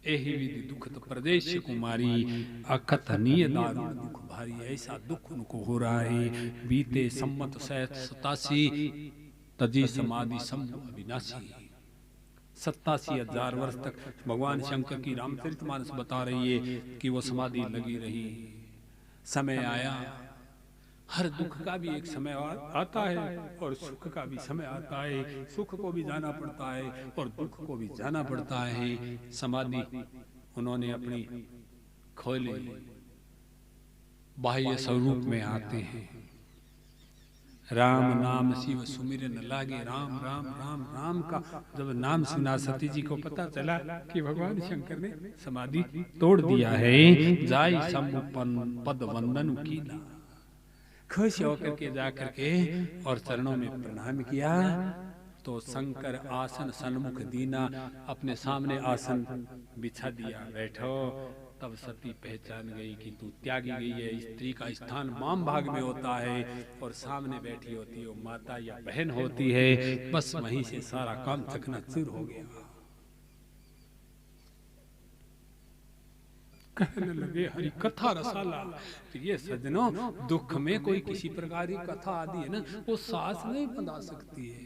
एहि विधि दुख तो प्रदेश कुमारी, अकथनीय दारुण दुख भारी। ऐसा दुख उनको हो रहा है। बीते सम्मत 87 तजी समाधि शंभु अविनाशी। 87,000 वर्ष तक भगवान शंकर की रामचरितमानस बता रही है कि वो समाधि लगी रही। समय आया, हर दुख का भी एक समय आता है और सुख का भी समय आता है। सुख को भी जाना पड़ता है और दुख को भी जाना पड़ता है। समाधि उन्होंने अपनी खोली, बाह्य स्वरूप में आते हैं। राम नाम शिव सुमिरन लागे, राम राम राम राम का जब नाम सुना सती जी को पता चला कि भगवान शंकर ने समाधि तोड़ दिया है। जाई शंभु पद वंदन कीला, खुश होकर के जाकर के और चरणों में प्रणाम किया। तो शंकर आसन सन्मुख दीना, अपने सामने आसन बिछा दिया, बैठो। तब सती पहचान गई कि तू त्यागी गई है। स्त्री का स्थान वाम भाग में होता है और सामने बैठी होती है माता या बहन होती है। बस वहीं से सारा काम चकनाचूर हो गया। कहने लगे हरि कथा रसाला। तो ये सज्जनों, दुख में कोई किसी प्रकार की कथा आदि है ना, वो सांस नहीं बंधा सकती है,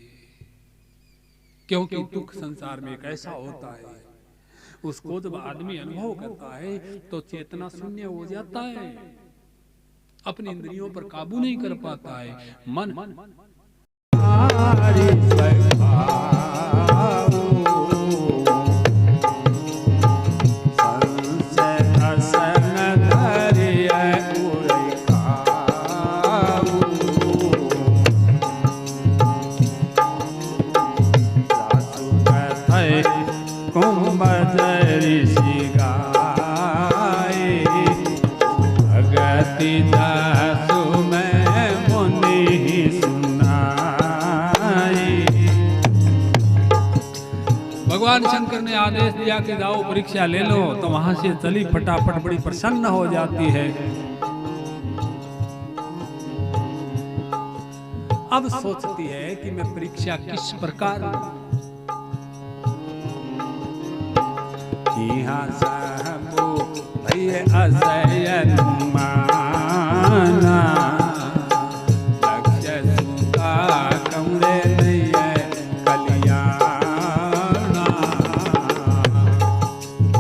क्योंकि दुख संसार में एक ऐसा होता है, उसको जब आदमी अनुभव करता है तो चेतना शून्य हो जाता है, अपनी इंद्रियों पर काबू नहीं कर पाता है। मन भगवान शंकर ने आदेश दिया कि जाओ परीक्षा ले लो, तो वहां से चली फटाफट, बड़ी प्रसन्न हो जाती है। अब सोचती है कि मैं परीक्षा किस प्रकार लूं।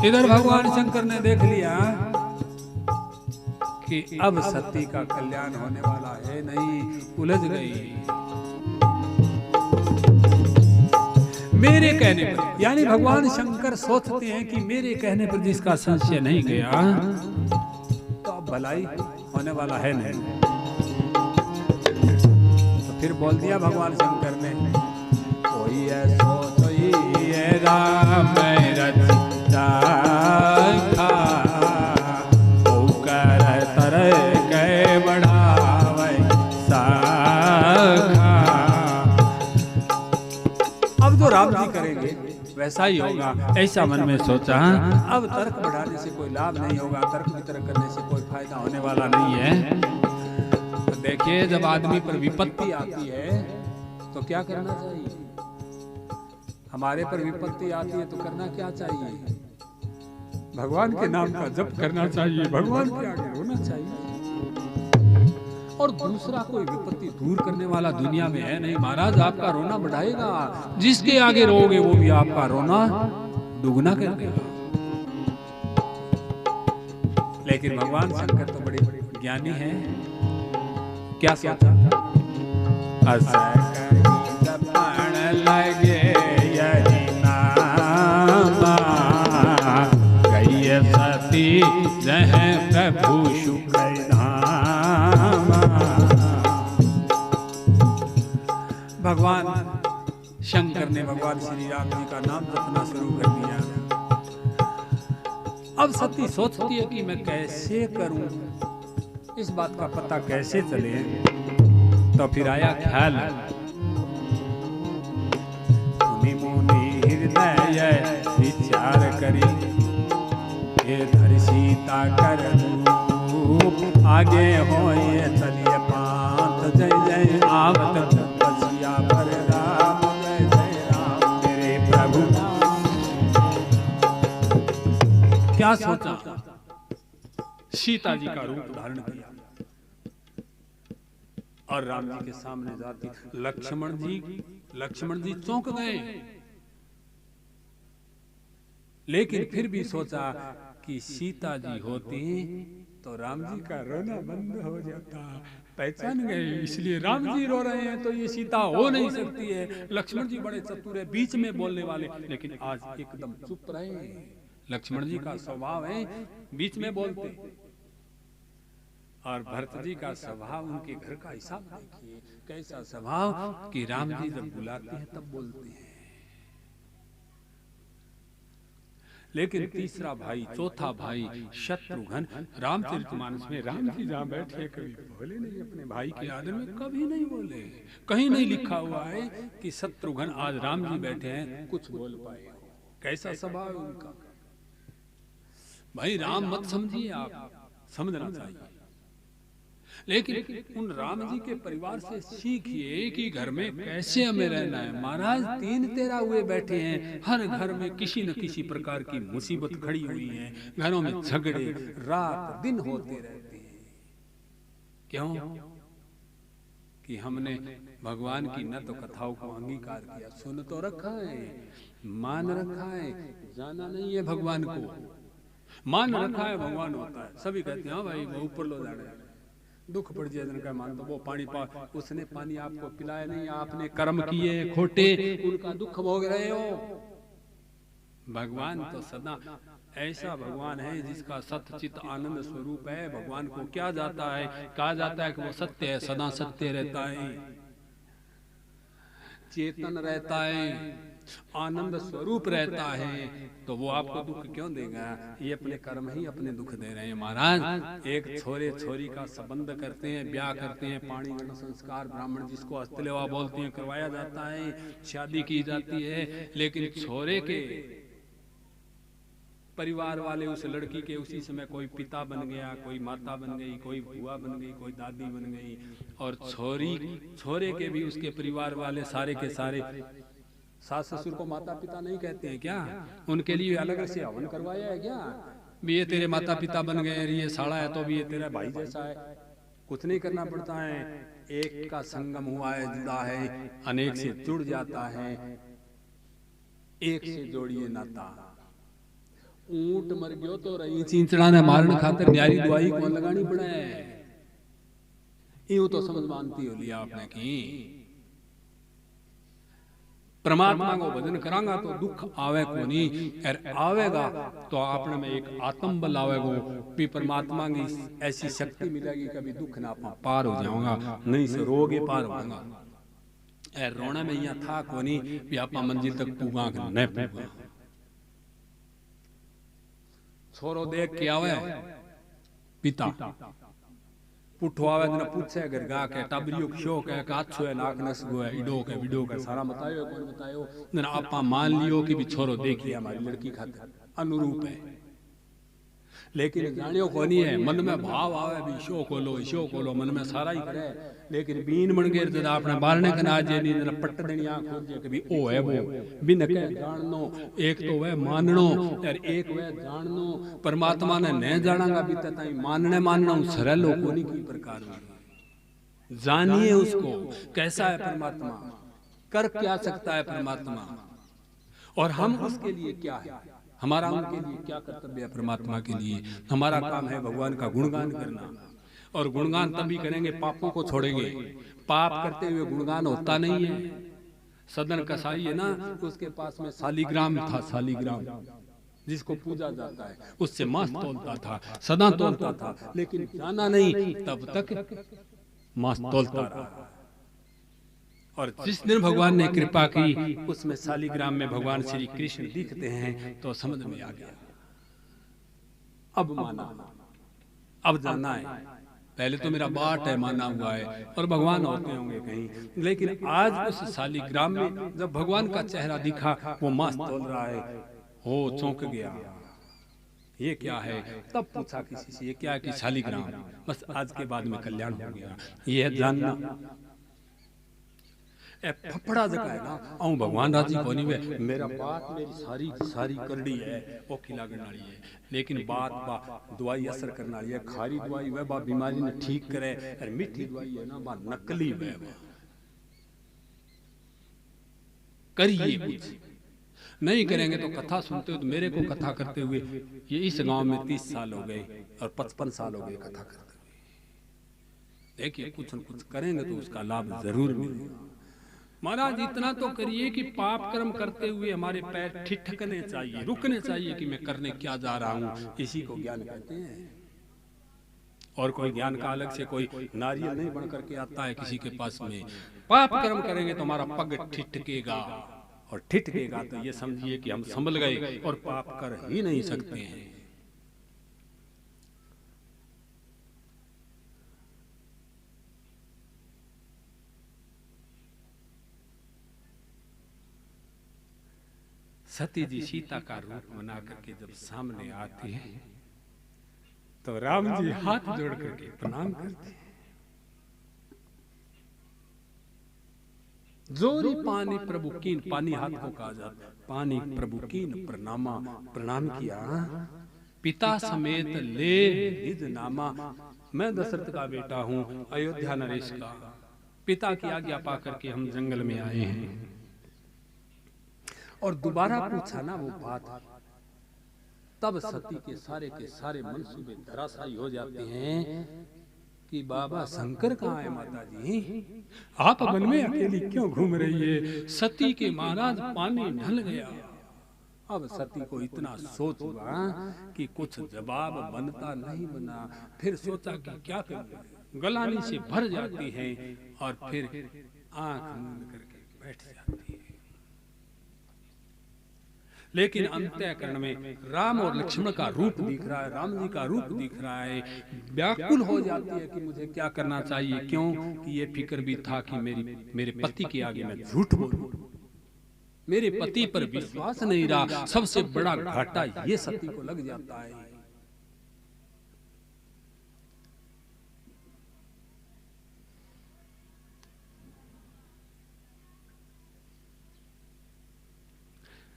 इधर भगवान शंकर ने देख लिया कि अब सती का कल्याण होने वाला है नहीं, उलझ गई। मेरे कहने पर, यानी भगवान शंकर सोचते हैं कि मेरे कहने पर जिसका संशय नहीं गया तो अब भलाई होने वाला है नहीं। तो फिर बोल दिया भगवान शंकर ने, कोई ऐसो तो ये राम रचा खा, ओ कर तरह के बढ़ावे साखा। अब जो राम जी करेंगे वैसा ही होगा, ऐसा मन में सोचा। अब तर्क बढ़ाने से कोई लाभ नहीं होगा, तर्क वितर्क करने से कोई फायदा होने वाला नहीं है। तो देखिए, जब आदमी पर विपत्ति आती है तो क्या करना चाहिए? हमारे पर विपत्ति आती है तो करना क्या चाहिए? भगवान के नाम का जप करना चाहिए, भगवान के आगे रोना चाहिए। और दूसरा कोई विपत्ति दूर करने वाला दुनिया में है नहीं। महाराज आपका रोना बढ़ाएगा, जिसके आगे रोगे वो भी आपका रोना दुगना कर देगा। लेकिन भगवान शंकर तो बड़े ज्ञानी हैं। क्या सोचा? लगे यही नामा, गई सती जह प्रभु सुख धामा। भगवान शंकर ने भगवान श्री राम जी का नाम जपना शुरू कर दिया। अब सती सोचती है कि मैं कैसे करूं, इस बात का पता कैसे चले। तो फिर आया ख्याल, हृदय विचार करी, हे धर सीता कर आगे होए चलिए पांत। जय जय आवत बसिया पर राम, जय जय राम मेरे प्रभु। क्या सोचा, सीता जी का रूप धारण किया और राम जी के सामने जाती। लक्ष्मण जी चौंक गए, लेकिन फिर भी सोचा कि सीता जी होती तो राम जी का रोना बंद हो जाता। पहचान गए, इसलिए राम जी रो रहे हैं तो ये सीता हो नहीं सकती है। लक्ष्मण जी बड़े चतुर है, बीच में बोलने वाले, लेकिन आज एकदम चुप रहे। लक्ष्मण जी का स्वभाव है बीच में बोलते, और भरत जी का स्वभाव, उनके घर का हिसाब देखिए कैसा स्वभाव कि राम जी जब बुलाते हैं तब बोलते हैं। लेकिन तीसरा भाई, चौथा भाई शत्रुघ्न, रामचरितमानस में राम जी जहां बैठे कभी बोले नहीं, अपने भाई के आदर में कभी नहीं बोले। कहीं नहीं लिखा हुआ है कि शत्रुघ्न आज राम जी बैठे हैं कुछ बोल पाए। कैसा स्वभाव है उनका। भाई राम मत समझिए, आप समझना चाहिए, लेकिन उन राम जी के परिवार से सीखिए कि घर में कैसे हमें रहना है। महाराज 3 तेरा हुए बैठे हैं, हर घर में किसी न किसी प्रकार की मुसीबत खड़ी हुई है, घरों में झगड़े रात दिन होते रहते हैं। क्यों? कि हमने भगवान की न तो कथाओं को अंगीकार किया, सुन तो रखा है, मान रखा है, जाना नहीं है भगवान को। मान रखा है भगवान होता है, सभी कहते हैं हाँ भाई वो ऊपर लो जाने, दुख पड़ जाए जिनका मान, तो वो पानी उसने पानी आपको पिलाया नहीं, आपने कर्म किए खोटे, उनका दुख भोग रहे हो। भगवान तो सदा ऐसा भगवान है जिसका सतचित आनंद स्वरूप है। भगवान को क्या जाता है, कहा जाता है कि वो सत्य है, सदा सत्य रहता है, चेतन रहता है, आनंद स्वरूप रहता है, तो वो आपको दुख क्यों देगा? ये अपने कर्म ही अपने दुख दे रहे हैं। महाराज एक छोरे छोरी का संबंध करते हैं, ब्याह करते हैं, पाणी ग्रहण संस्कार ब्राह्मण जिसको हस्तलेवा बोलते हैं करवाया जाता है, शादी की जाती है, लेकिन छोरे के परिवार वाले उस लड़की के उसी समय कोई पिता बन गया, कोई माता बन गई, कोई बुआ बन गई, कोई दादी बन गई, और छोरे के भी उसके परिवार वाले सारे के सारे, सास ससुर को माता पिता नहीं कहते हैं क्या? उनके लिए अलग से हवन करवाया है क्या? भी ये तेरे माता पिता बन गए, ये साड़ा है तो भी ये तेरा भाई जैसा है, कुछ नहीं करना पड़ता है। एक का संगम हुआ है, जुड़ा है, अनेक से जुड़ जाता है, एक से जोड़िए नाता। ऊंट मर गयो तो रही चिंचड़ा ने मारन खातिर न्यारी दुआई कौन लगानी पड़े, यूं तो समझ मानती हो लिया आपने की। परमात्मा को भजन करांगा तो दुख आवे को नहीं, और आवेगा तो आपने में एक आत्म बल आवेगो, भी परमात्मा की ऐसी शक्ति मिलेगी कभी दुख ना पार हो जाऊंगा, नहीं से रोगे पार होगा। रोने में यहाँ था को नहीं भी आप मंजिल तक पूगा न पूगा। छोरो देख के आवे पिता, पुठो आवे न पूछे घर गा के टाबरियो शौक है, काछो है, नाक नस गो है, इडो के विडो के सारा बतायो कौन बतायो न आपा मान लियो कि भी छोरो देख लिया हमारी लड़की खातिर अनुरूप है, लेकिन जानियो कोनी है। मन में भाव आवे भी शो खोलो मन में सारा ही करे, लेकिन बीन बन गए जदा अपने बारने के ना जे नी पट्ट देनी आंख खोल जे कि भी ओ है वो बिन के जाननो, एक तो वह माननो और एक वह जाननो। परमात्मा ने न जानागा भी ताई मानना सरल हो कोनी की प्रकार में जानिए उसको कैसा है परमात्मा, कर क्या सकता है परमात्मा, और हम उसके लिए क्या है, हमारा उनके लिए क्या कर्तव्य है। परमात्मा के लिए हमारा काम है भगवान का गुणगान करना, और गुणगान तभी करेंगे पापों को छोड़ेंगे। पाप करते हुए गुणगान होता नहीं है। सदन कसाई है ना, उसके पास में शालिग्राम था, शालिग्राम जिसको पूजा जाता है, उससे मांस तोलता था, सदा तोलता था, लेकिन जाना नहीं तब तक मांस तोलता रहा। और जिस दिन भगवान ने कृपा की उसमें शालिग्राम में भगवान श्री कृष्ण दिखते हैं तो समझ में आ गया, अब माना, अब जाना है। पहले तो मेरा बाट है माना हुआ है और भगवान होते होंगे कहीं, लेकिन आज उस शालिग्राम में जब भगवान का चेहरा दिखा, वो मांस तोल रहा है, हो चौंक गया, ये क्या है। तब पूछा किसी से ये क्या है कि शालिग्राम, बस आज के बाद में कल्याण हो गया। ये है जानना। ए फफड़ा जका है ना आऊं भगवान राजी कोनी वे मेरा बात मेरी सारी सारी करड़ी है वो खिला करनाली है लेकिन बात बा दवाई असर करनाली है खारी दवाई वे बा बीमारी ने ठीक करे और मीठी दवाई है ना बा नकली वे करिए कुछ नहीं करेंगे तो कथा सुनते हो तो मेरे को कथा करते हुए ये इस गांव में 30 साल हो गए और 55 साल हो गए कथा करते हुए देखिए कुछ न कुछ करेंगे तो उसका लाभ जरूर मिलेगा महाराज इतना तो करिए कि पाप कर्म करते हुए हमारे पैर ठिठकने चाहिए रुकने चाहिए कि मैं करने क्या जा रहा हूं इसी को ज्ञान कहते हैं और कोई ज्ञान का अलग से कोई नारियल नहीं बन करके आता है किसी के पास में पाप कर्म करेंगे तो हमारा पग ठिठकेगा और ठिठकेगा तो ये समझिए कि हम संभल गए और पाप कर ही नहीं सकते हैं सती जी सीता का रूप बना करके जब सामने आती है तो राम जी हाथ जोड़ करके प्रणाम करते हैं जोरी पानी प्रभु कीन पानी हाथ को कहा जाता पानी प्रभु कीन प्रणाम किया पिता समेत ले निज नामा मैं दशरथ का बेटा हूं अयोध्या नरेश का पिता की आज्ञा पा करके हम जंगल में आए हैं और दोबारा पूछा ना वो बात तब सती के सारे मनसूबे धराशायी हो जाते हैं कि बाबा शंकर कहाँ है माता जी आप वन में अकेली क्यों घूम रही है सती के महाराज पानी ढल गया अब सती को इतना सोच हुआ कि कुछ जवाब बनता नहीं बना फिर सोचा कि क्या करूं गलानी से भर जाती है और फिर आंख मूंद करके बैठ जाती है लेकिन अंतःकरण में राम और लक्ष्मण का रूप दिख रहा है राम जी का रूप दिख रहा है व्याकुल हो जाती है कि मुझे क्या करना चाहिए क्यों कि ये फिक्र भी था कि मेरे पति के आगे मैं झूठ बोलूं मेरे पति पर विश्वास नहीं रहा सबसे बड़ा घाटा ये सती को लग जाता है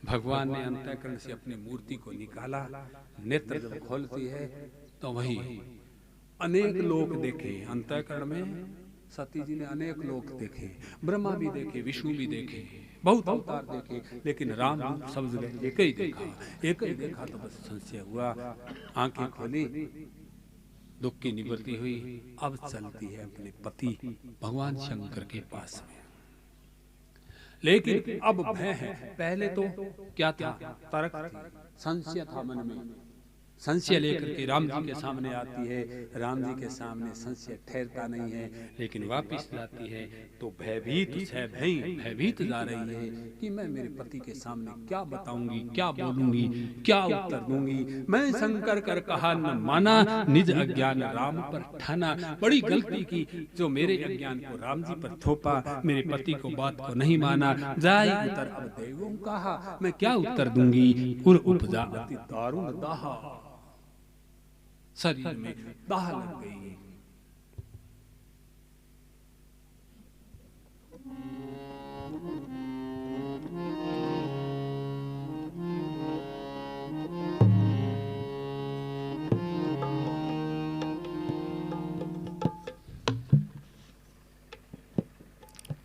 भगवान ने अंतःकरण से अपनी मूर्ति को निकाला नेत्र जब खोलती है तो वही अनेक लोक देखे अंतःकरण में सती जी ने अनेक लोक देखे ब्रह्मा भी देखे विष्णु भी देखे बहुत अवतार देखे लेकिन राम सब जगह एक ही देखा तो बस संशय हुआ आंखें खोली दुख की निवृत्ति हुई अब चलती है अपने पति भगवान शंकर के पास में लेकिन अब भय है पहले तो क्या था तर्क संशय था मन में संशय लेकर के राम जी के सामने आती है राम जी के सामने संशय ठहरता नहीं है लेकिन वापस जाती है तो भयभीत जा रही है कि मैं मेरे पति के सामने क्या बताऊंगी क्या बोलूंगी क्या उत्तर दूंगी मैं शंकर कर कहा न माना निज अज्ञान राम पर ठाना बड़ी गलती की जो मेरे अज्ञान को राम जी पर थोपा मेरे पति को बात को नहीं माना जाय उत्तर अब देवों कहा मैं क्या उत्तर दूंगी उर उपजा अति दारुण दाहा शरीर में दाह लग गई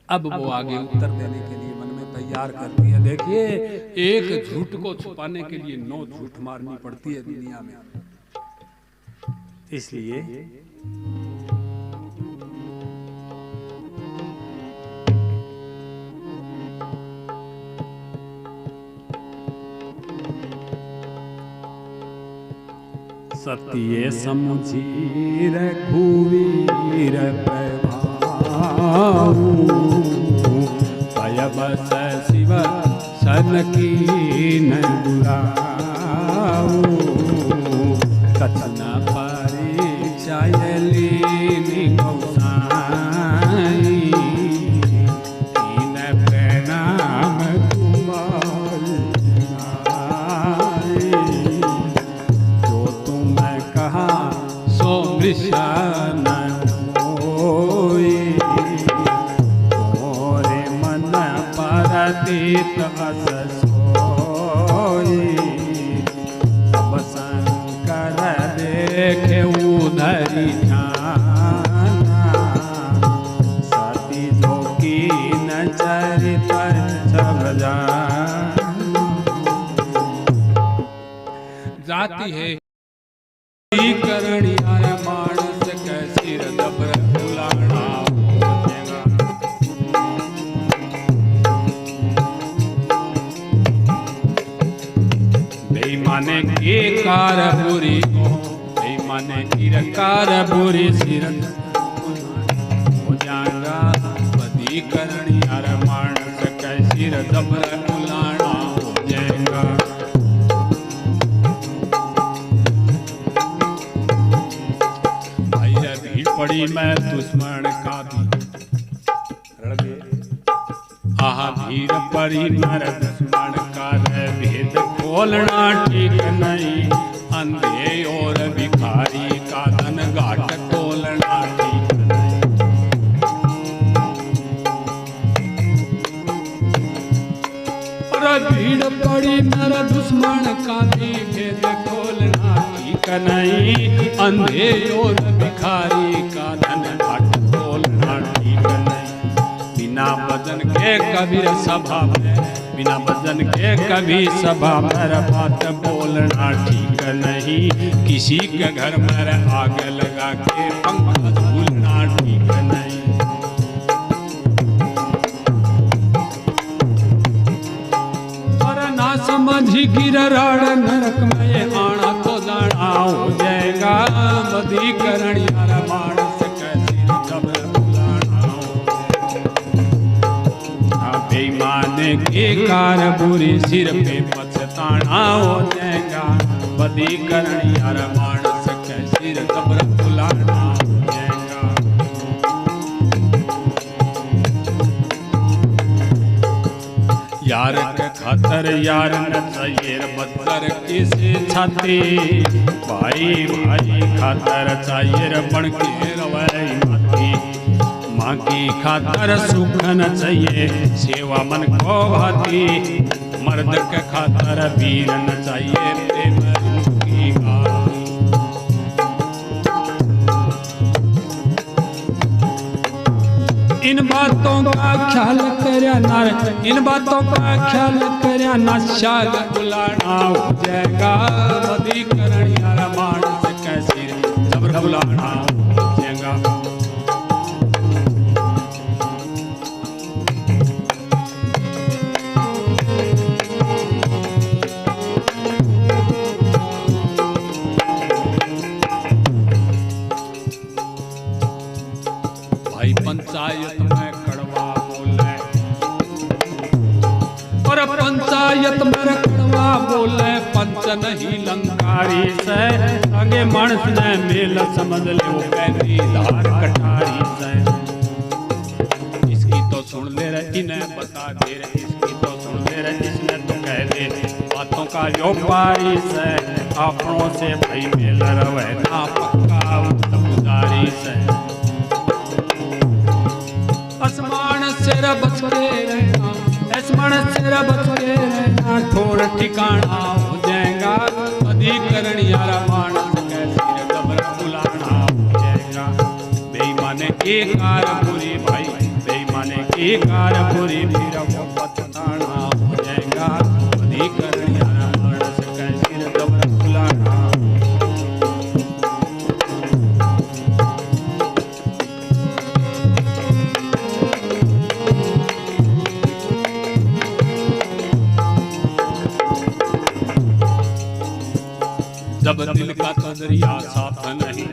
अब वो आगे उत्तर देने के लिए मन में तैयार करती है देखिए एक झूठ को छुपाने के लिए 9 झूठ मारनी पड़ती है दुनिया में इसलिए सत्य समुझी रघुवीर प्रभाऊ पय बस शिव सन की न बुलाऊ कथना चायली गौसाई इन प्रणाम तुम्हारी जो तुम कहा सो मृषा न होई तोरे देखे उधरी जाना सती जोगी न चरित सब जाती है करणी यार मानस के सिर दबर फुलाना बेईमाने के कार बुरी बेईमाने की कार बुरी सिर हो जाएगा बदी करणी यार मानस के सिर दबर फुलाना हो जाएगा। पड़ी मैं दुश्मन का भी आहा भीड़ पड़ी मेरे दुश्मन का भेद खोलना ठीक नहीं अंधे और भिखारी का धन घाट खोलना ठीक नहीं। और भीड़ पड़ी मेरे दुश्मन का भी भेद खोलना ठीक नहीं अंधे और भिखारी का धन घाट खोलना ठीक नहीं। बिना भजन के कबीर सभा में बिना भजन के कभी सभा में बात बोलना ठीक नहीं। किसी के घर में आग लगा के पंखा झूलना ठीक नहीं। और ना समझी गिर राड़ नरक में आना तो जाना हो जाएगा बदी करणी यार मानस कैसी खबर बुलाना बेईमाने के कार बुरी सिर पे पछताना हो जाएगा बदी करणी यार मानस कैसी खबर बुलाना हो जाएगा। यार के खातर यार न चाहिए बदर किसे छाती भाई भाई खातर चाहिए बन के रवाई माती माँ की खातर सुख न चाहिए सेवा मन को भाती मर्द के खातर वीर न चाहिए प्रेम की गाती। इन बातों का ख्याल करया नार इन बातों का ख्याल करया ना शाल बुलाना हो जाएगा बदी करणी यार मानस कैसी जबर बुलाना हो जाएगा। भाई पंचायत में कड़वा बोले और पंचायत में कड़वा बोले पंच नहीं लंकारी से आगे मानस ने मेल समझ ले वो कैदी धार कटारी से। इसकी तो सुन ले रहे इन्हें बता दे रहे इसकी तो सुन ले रहे इसने तो कह दे बातों का जो पारी से अपनों से भाई मेल रवे ना पक्का उदारी से। आसमान सिर बच के रहना आसमान सिर बच के रहना ठोर ठिकाना हो जाएगा बदी करणी यार मानस कैसी खबर बुलाना हो जाएगा। बेईमाने के कार बुरी भाई बेईमाने के कार बुरी फिर वो पछताना हो जाएगा बदी करणी यार मानस कैसी खबर बुलाना। जब दिल का दरिया साफ नहीं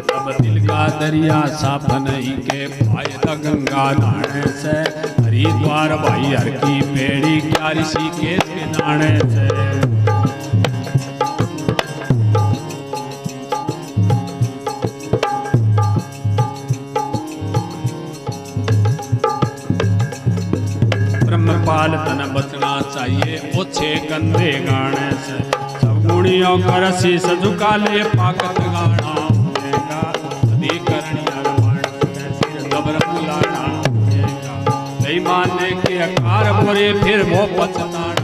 जब दिल का दरिया साफ नहीं के फायदा गंगा नहाने से हरिद्वार भाई हर की पेड़ी क्या ऋषिकेश के नाने से। ब्रह्मपाल तन बचना चाहिए ओछे गंदे गाने से सब गुणियों कर शीस झुका ले पाकत गाना होगा सदी करणी यार मानस कैसी खबर बुलाना होगा। बेईमाने के आकार बुरे फिर वो पछताना